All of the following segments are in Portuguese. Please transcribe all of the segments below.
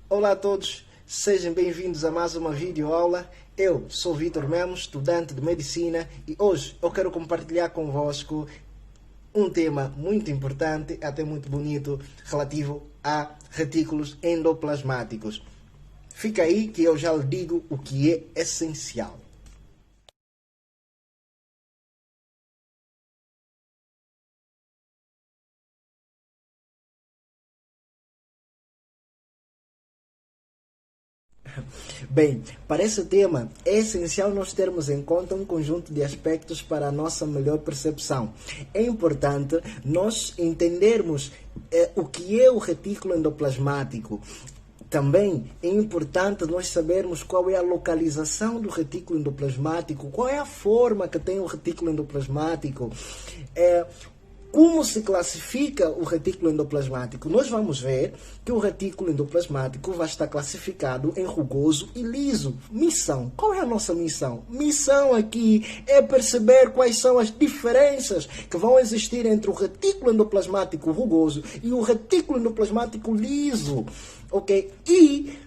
Olá a todos, sejam bem-vindos a mais uma videoaula. Eu sou Vitor Memos, estudante de Medicina, e hoje eu quero compartilhar convosco um tema muito importante, até muito bonito, relativo a retículos endoplasmáticos. Fica aí que eu já lhe digo o que é essencial. Bem, para esse tema é essencial nós termos em conta um conjunto de aspectos para a nossa melhor percepção. É importante nós entendermos o que é o retículo endoplasmático. Também é importante nós sabermos qual é a localização do retículo endoplasmático, qual é a forma que tem o retículo endoplasmático. Como se classifica o retículo endoplasmático? Nós vamos ver que o retículo endoplasmático vai estar classificado em rugoso e liso. Missão. Qual é a nossa missão? Missão aqui é perceber quais são as diferenças que vão existir entre o retículo endoplasmático rugoso e o retículo endoplasmático liso. Ok? E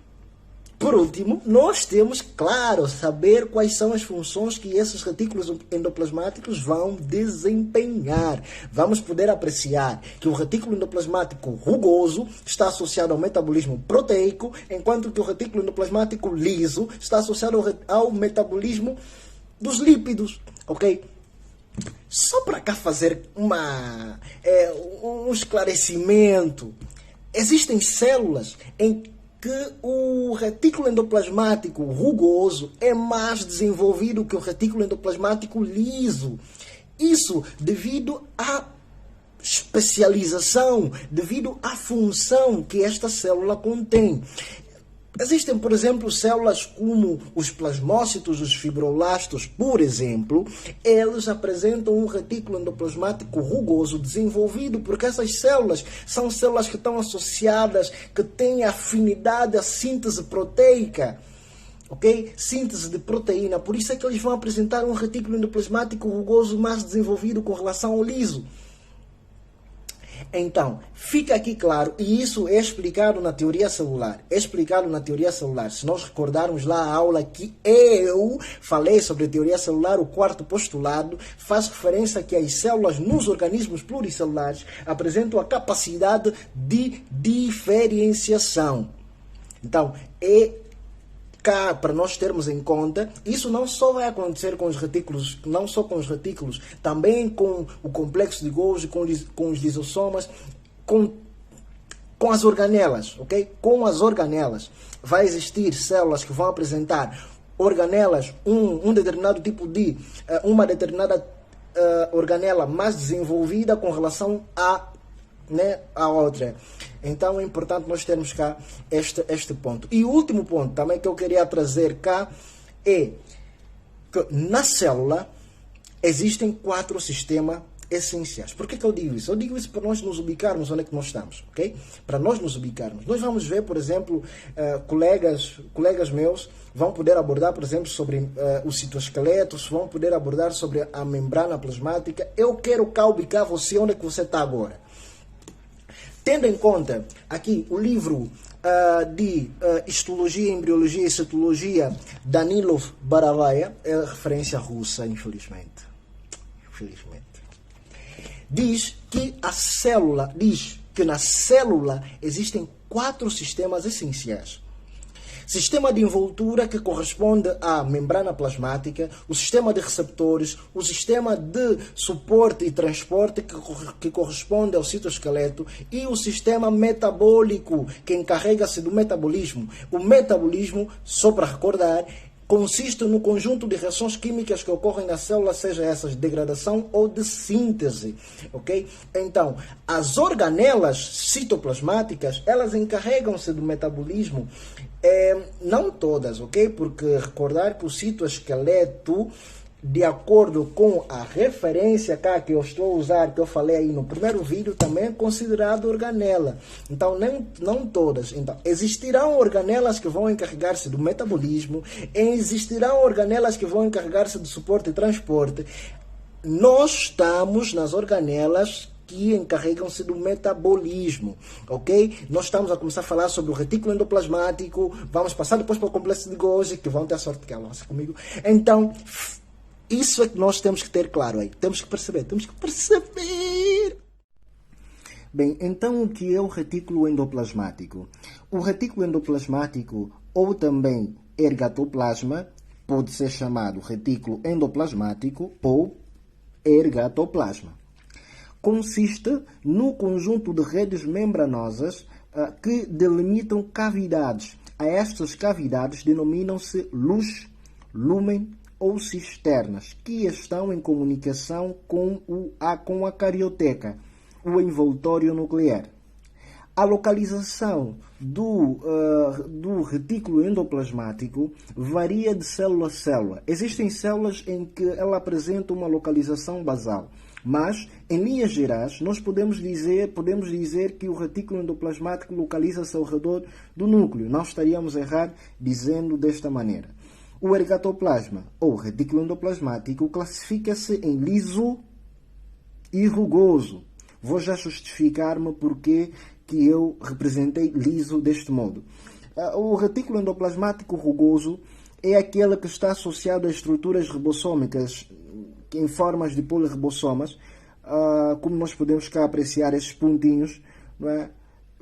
por último, nós temos, claro, saber quais são as funções que esses retículos endoplasmáticos vão desempenhar. Vamos poder apreciar que o retículo endoplasmático rugoso está associado ao metabolismo proteico, enquanto que o retículo endoplasmático liso está associado ao metabolismo dos lípidos, ok? Só para cá fazer um esclarecimento, existem células em que o retículo endoplasmático rugoso é mais desenvolvido que o retículo endoplasmático liso. Isso devido à especialização, devido à função que esta célula contém. Existem, por exemplo, células como os plasmócitos, os fibroblastos, por exemplo, eles apresentam um retículo endoplasmático rugoso desenvolvido, porque essas células são células que estão associadas, que têm afinidade à síntese proteica, ok? Síntese de proteína, por isso é que eles vão apresentar um retículo endoplasmático rugoso mais desenvolvido com relação ao liso. Então, fica aqui claro, e isso é explicado na teoria celular. É explicado na teoria celular. Se nós recordarmos lá a aula que eu falei sobre a teoria celular, o quarto postulado faz referência que as células nos organismos pluricelulares apresentam a capacidade de diferenciação. Então, cá para nós termos em conta, isso não só vai acontecer com os retículos, não só com os retículos, também com o complexo de Golgi, com os lisossomas, com as organelas, ok? Com as organelas vai existir células que vão apresentar organelas, um determinado tipo de, uma determinada organela mais desenvolvida com relação a outra. Então é importante nós termos cá este ponto. E o último ponto também que eu queria trazer cá é que na célula existem 4 sistemas essenciais. Por que eu digo isso? Eu digo isso para nós nos ubicarmos onde é que nós estamos, ok? Para nós nos ubicarmos. Nós vamos ver, por exemplo, colegas meus vão poder abordar, por exemplo, sobre o citoesqueleto, vão poder abordar sobre a membrana plasmática. Eu quero cá ubicar você onde é que você está agora. Tendo em conta aqui o livro de Histologia, Embriologia e Citologia, Danilov Baravaya, é referência russa, infelizmente. Diz que na célula existem 4 sistemas essenciais. Sistema de envoltura, que corresponde à membrana plasmática, o sistema de receptores, o sistema de suporte e transporte, que corresponde ao citoesqueleto, e o sistema metabólico, que encarrega-se do metabolismo. O metabolismo, só para recordar, consiste no conjunto de reações químicas que ocorrem na célula, seja essas de degradação ou de síntese, ok? Então, as organelas citoplasmáticas, elas encarregam-se do metabolismo, não todas, ok? Porque recordar que o citoesqueleto, de acordo com a referência cá que eu estou a usar, que eu falei aí no primeiro vídeo, também é considerado organela. Então, não todas. Então, existirão organelas que vão encarregar-se do metabolismo, existirão organelas que vão encarregar-se do suporte e transporte. Nós estamos nas organelas que encarregam-se do metabolismo, ok? Nós estamos a começar a falar sobre o retículo endoplasmático, vamos passar depois para o complexo de Golgi, que vão ter a sorte que ela comigo. Então, isso é que nós temos que ter claro aí, temos que perceber. Bem, então o que é o retículo endoplasmático? O retículo endoplasmático, ou também ergatoplasma, pode ser chamado retículo endoplasmático ou ergatoplasma. Consiste no conjunto de redes membranosas que delimitam cavidades. A estas cavidades denominam-se luz, lúmen ou cisternas, que estão em comunicação com a carioteca, o envoltório nuclear. A localização do retículo endoplasmático varia de célula a célula. Existem células em que ela apresenta uma localização basal, mas, em linhas gerais, nós podemos dizer que o retículo endoplasmático localiza-se ao redor do núcleo. Não estaríamos errados dizendo desta maneira. O ergatoplasma, ou retículo endoplasmático, classifica-se em liso e rugoso. Vou já justificar-me porque que eu representei liso deste modo. O retículo endoplasmático rugoso é aquele que está associado a estruturas ribossômicas em formas de polirribossomas, como nós podemos cá apreciar esses pontinhos, não é?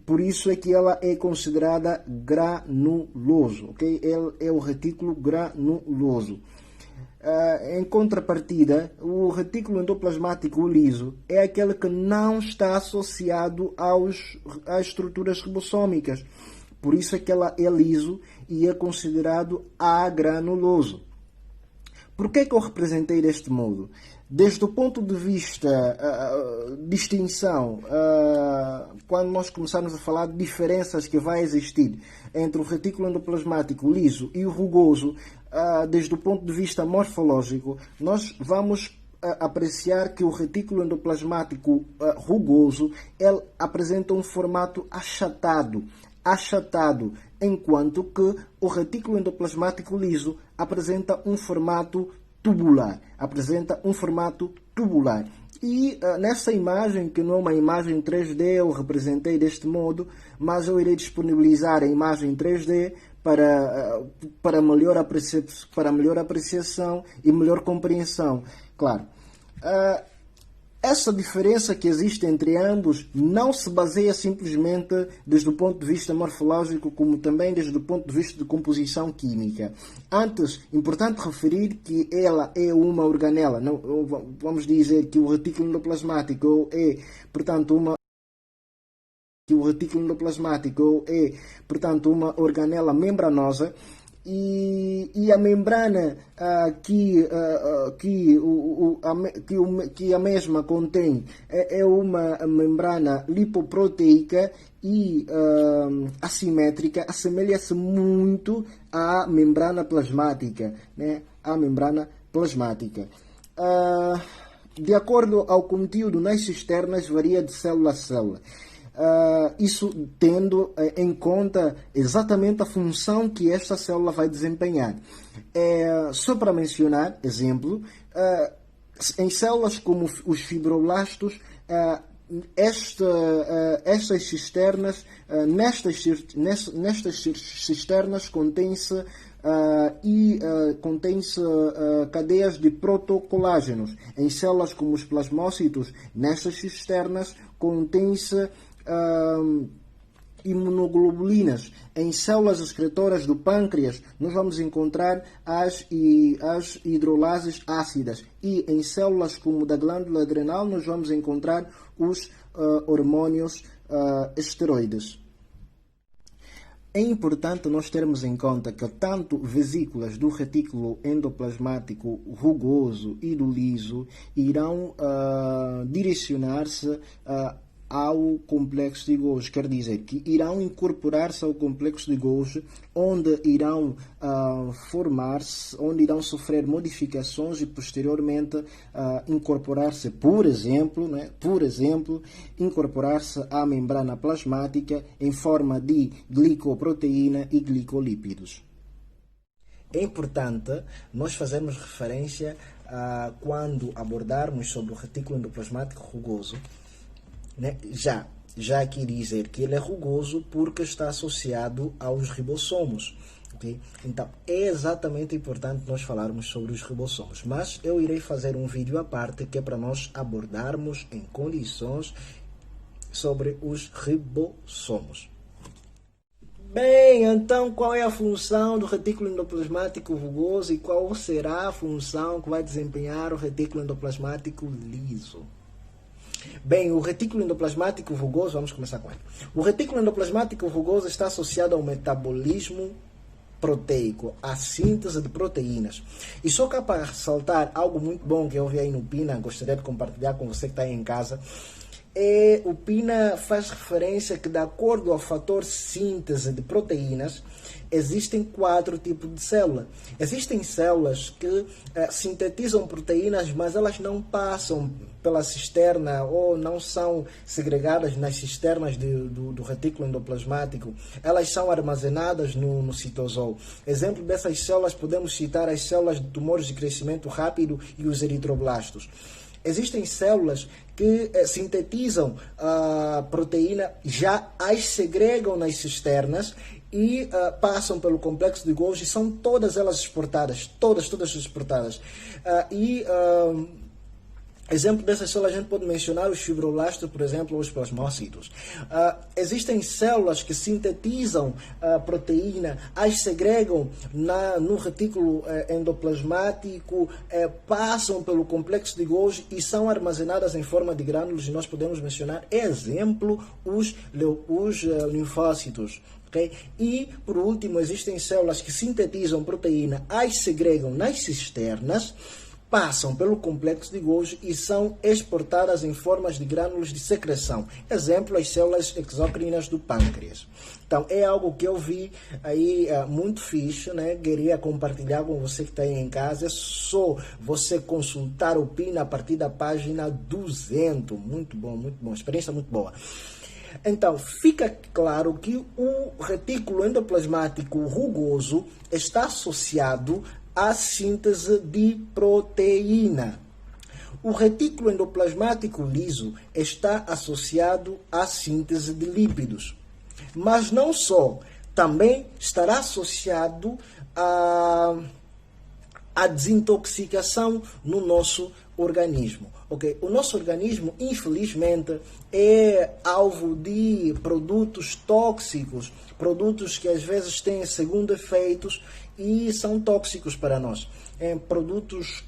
Por isso é que ela é considerada granuloso, ok? Ele é o retículo granuloso. Em contrapartida, o retículo endoplasmático liso é aquele que não está associado às estruturas ribossômicas. Por isso é que ela é liso e é considerado agranuloso. Por que é que eu representei deste modo? Desde o ponto de vista distinção, quando nós começarmos a falar de diferenças que vai existir entre o retículo endoplasmático liso e o rugoso, desde o ponto de vista morfológico, nós vamos apreciar que o retículo endoplasmático rugoso ele apresenta um formato achatado, enquanto que o retículo endoplasmático liso apresenta um formato tubular. E nessa imagem, que não é uma imagem 3D, eu representei deste modo, mas eu irei disponibilizar a imagem 3D para melhor apreciação e melhor compreensão. Claro, essa diferença que existe entre ambos não se baseia simplesmente desde o ponto de vista morfológico, como também desde o ponto de vista de composição química. Antes, importante referir que ela é uma organela. Não, vamos dizer que o retículo endoplasmático é, portanto, uma organela membranosa, e a membrana que a mesma contém é uma membrana lipoproteica e assimétrica, assemelha-se muito à membrana plasmática, né? De acordo ao conteúdo nas cisternas, varia de célula a célula. Isso tendo em conta exatamente a função que esta célula vai desempenhar. Só para mencionar, exemplo, em células como os fibroblastos, estas cisternas, nestas cisternas contém-se cadeias de protocolágenos. Em células como os plasmócitos, nestas cisternas contém-se imunoglobulinas. Em células excretoras do pâncreas, nós vamos encontrar as hidrolases ácidas. E em células como da glândula adrenal, nós vamos encontrar os hormônios esteroides. É importante nós termos em conta que tanto vesículas do retículo endoplasmático rugoso e do liso irão direcionar-se ao complexo de Golgi, quer dizer que irão incorporar-se ao complexo de Golgi, onde irão formar-se, onde irão sofrer modificações e posteriormente incorporar-se, por exemplo, incorporar-se à membrana plasmática em forma de glicoproteína e glicolípidos. É importante nós fazermos referência quando abordarmos sobre o retículo endoplasmático rugoso, né? Já aqui dizer que ele é rugoso porque está associado aos ribossomos. Okay? Então, é exatamente importante nós falarmos sobre os ribossomos. Mas eu irei fazer um vídeo à parte que é para nós abordarmos em condições sobre os ribossomos. Bem, então qual é a função do retículo endoplasmático rugoso e qual será a função que vai desempenhar o retículo endoplasmático liso? Bem, o retículo endoplasmático rugoso, vamos começar com ele. O retículo endoplasmático rugoso está associado ao metabolismo proteico, à síntese de proteínas. E só cá para ressaltar algo muito bom que eu vi aí no Pina, gostaria de compartilhar com você que está aí em casa. O Pina faz referência que, de acordo ao fator síntese de proteínas, existem 4 tipos de célula. Existem células que sintetizam proteínas, mas elas não passam pela cisterna ou não são segregadas nas cisternas do retículo endoplasmático. Elas são armazenadas no citosol. Exemplo dessas células podemos citar as células de tumores de crescimento rápido e os eritroblastos. Existem células que sintetizam a proteína, já as segregam nas cisternas e passam pelo complexo de Golgi, são todas elas exportadas, todas exportadas. Exemplo dessas células a gente pode mencionar os fibroblastos, por exemplo, ou os plasmócitos. Existem células que sintetizam a proteína, as segregam no retículo endoplasmático, passam pelo complexo de Golgi e são armazenadas em forma de grânulos, e nós podemos mencionar, exemplo, os linfócitos. Okay? E, por último, existem células que sintetizam proteína, as segregam nas cisternas, passam pelo complexo de Golgi e são exportadas em formas de grânulos de secreção. Exemplo, as células exócrinas do pâncreas. Então, é algo que eu vi aí muito fixe, né? Queria compartilhar com você que está aí em casa. É só você consultar o Pina a partir da página 200. Muito bom, experiência muito boa. Então, fica claro que o retículo endoplasmático rugoso está associado à síntese de proteína. O retículo endoplasmático liso está associado à síntese de lípidos. Mas não só, também estará associado à desintoxicação no nosso organismo. Okay? O nosso organismo, infelizmente, é alvo de produtos tóxicos, produtos que às vezes têm segundo efeitos e são tóxicos para nós. Produtos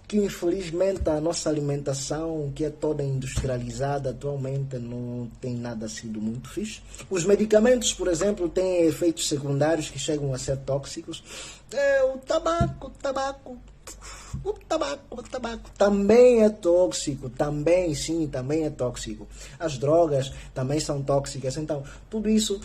que infelizmente a nossa alimentação, que é toda industrializada atualmente, não tem nada sido muito fixe. Os medicamentos, por exemplo, têm efeitos secundários que chegam a ser tóxicos. O tabaco também é tóxico, também é tóxico. As drogas também são tóxicas. Então, tudo isso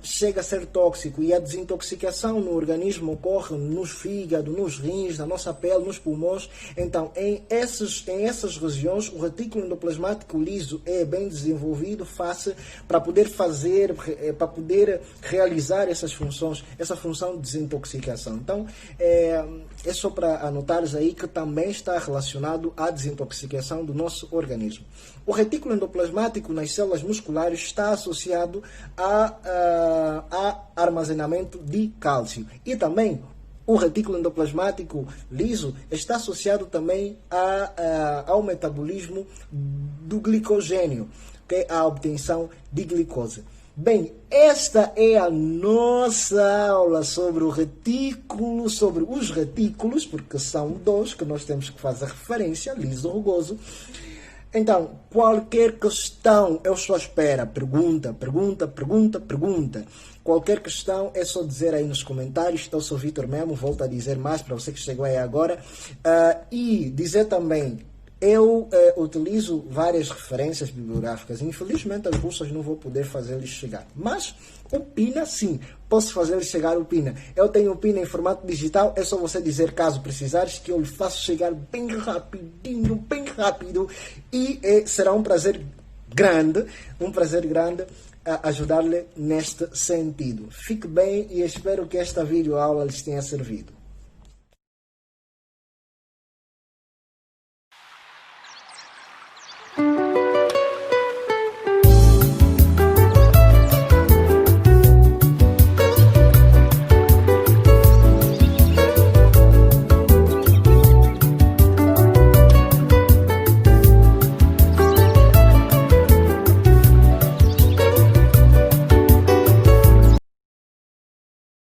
chega a ser tóxico, e a desintoxicação no organismo ocorre nos fígados, nos rins, na nossa pele, nos pulmões. Então, em essas regiões, o retículo endoplasmático liso é bem desenvolvido para poder realizar essas funções, essa função de desintoxicação. Então, é só para anotar aí que também está relacionado à desintoxicação do nosso organismo. O retículo endoplasmático nas células musculares está associado a armazenamento de cálcio. E também o retículo endoplasmático liso está associado também ao metabolismo do glicogênio, que é a obtenção de glicose. Bem, esta é a nossa aula sobre o retículo, sobre os retículos, porque são 2 que nós temos que fazer referência, liso, rugoso. Então, qualquer questão, eu estou à espera. Pergunta. Qualquer questão é só dizer aí nos comentários. Eu sou Vitor mesmo, volto a dizer mais para você que chegou aí agora. E dizer também, eu utilizo várias referências bibliográficas. Infelizmente, as bolsas não vou poder fazer-lhes chegar. Mas o Pina, sim, posso fazer-lhes chegar o Pina. Eu tenho o Pina em formato digital. É só você dizer, caso precisares, que eu lhe faço chegar bem rapidinho, bem rápido. E será um prazer grande ajudar-lhe neste sentido. Fique bem e espero que esta videoaula lhes tenha servido.